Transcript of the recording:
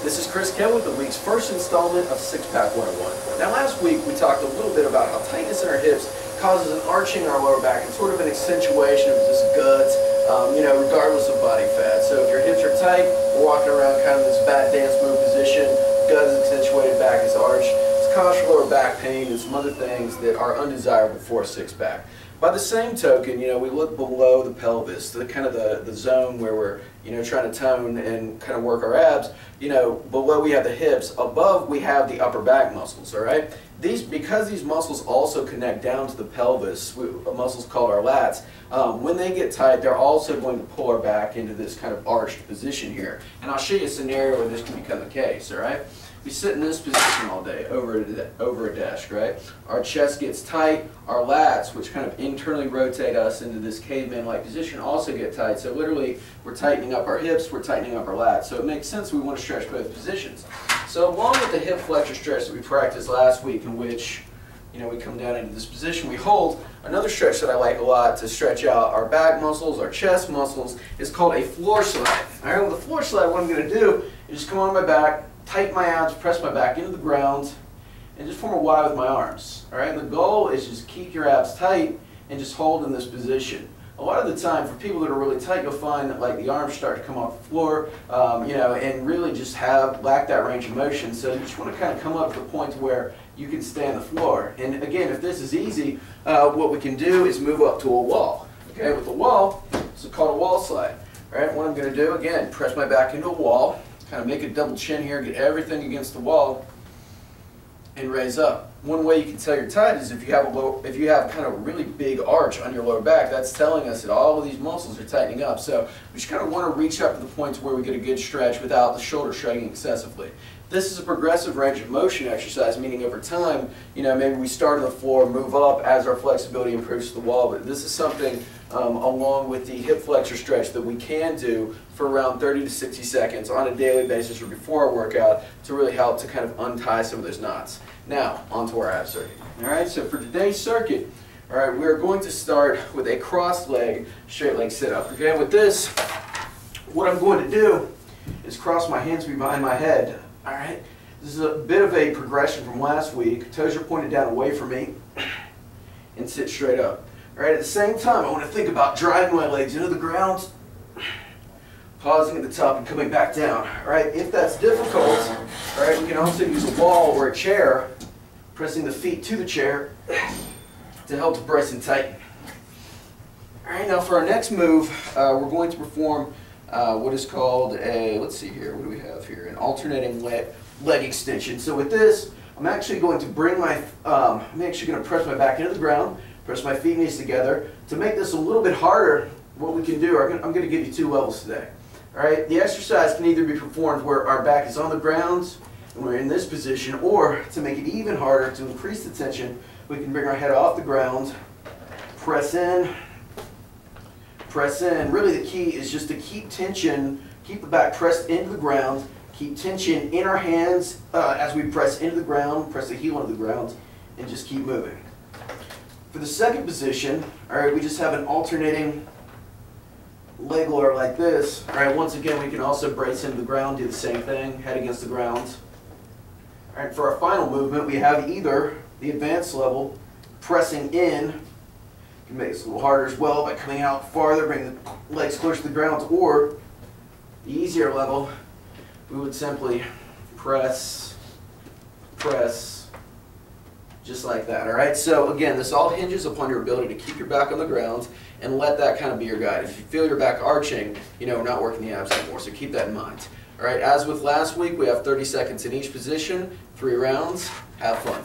This is Chris Ken with the week's first installment of Six Pack 101. Now last week we talked a little bit about how tightness in our hips causes an arching in our lower back and sort of an accentuation of this gut, regardless of body fat. So if your hips are tight, we're walking around kind of this bat dance move position, gut is accentuated, back is arched. It's cause for lower back pain and some other things that are undesirable for a six-pack. By the same token, we look below the pelvis, the kind of the zone where we're, trying to tone and kind of work our abs. Below we have the hips, above we have the upper back muscles, all right? Because these muscles also connect down to the pelvis, muscles called our lats, when they get tight, they're also going to pull our back into this kind of arched position here. And I'll show you a scenario where this can become the case, all right? We sit in this position all day, over a desk, right? Our chest gets tight, our lats, which kind of internally rotate us into this caveman-like position, also get tight. So literally, we're tightening up our hips, we're tightening up our lats. So it makes sense we want to stretch both positions. So along with the hip flexor stretch that we practiced last week, in which we come down into this position, we hold, another stretch that I like a lot to stretch out our back muscles, our chest muscles, is called a floor slide. All right, with a floor slide, what I'm going to do is just come on my back, tighten my abs, press my back into the ground, and just form a Y with my arms. All right, and the goal is just keep your abs tight and just hold in this position. A lot of the time, for people that are really tight, you'll find that the arms start to come off the floor, and really just lack that range of motion. So you just want to kind of come up to the point where you can stay on the floor. And again, if this is easy, what we can do is move up to a wall. Okay, with a wall, it's called a wall slide. All right, what I'm going to do, again, press my back into a wall, kind of make a double chin here, get everything against the wall, and raise up. One way you can tell you're tight is if you have kind of a really big arch on your lower back. That's telling us that all of these muscles are tightening up. So we just kind of want to reach up to the point where we get a good stretch without the shoulder shrugging excessively. This is a progressive range of motion exercise, meaning over time, maybe we start on the floor, move up as our flexibility improves to the wall. But this is something along with the hip flexor stretch that we can do for around 30 to 60 seconds on a daily basis or before our workout to really help to kind of untie some of those knots. Now, onto our ab circuit. All right, so for today's circuit, all right, we're going to start with a crossed leg, straight leg sit-up. Okay, with this, what I'm going to do is cross my hands behind my head. All right, this is a bit of a progression from last week. Toes are pointed down away from me, and sit straight up. All right, at the same time, I want to think about driving my legs into the ground, pausing at the top and coming back down. All right, if that's difficult, all right, we can also use a wall or a chair, pressing the feet to the chair to help to brace and tighten. All right, now for our next move, we're going to perform what is called let's see here, what do we have here? An alternating leg extension. So with this, I'm actually going to I'm actually going to press my back into the ground, press my feet and knees together. To make this a little bit harder, what we can do, I'm going to give you 2 levels today. All right, the exercise can either be performed where our back is on the ground and we're in this position, or to make it even harder, to increase the tension, we can bring our head off the ground, press in, press in. Really the key is just to keep tension, keep the back pressed into the ground, keep tension in our hands as we press into the ground, press the heel into the ground, and just keep moving. For the second position, all right, we just have an alternating leg lower like this. All right, once again, we can also brace into the ground, do the same thing, head against the ground. All right, for our final movement, we have either the advanced level, pressing in. You can make this a little harder as well by coming out farther, bring the legs closer to the ground, or the easier level, we would simply press, just like that. All right, so again, this all hinges upon your ability to keep your back on the ground and let that kind of be your guide. If you feel your back arching, we're not working the abs anymore, so keep that in mind. All right, as with last week, we have 30 seconds in each position, 3 rounds. Have fun.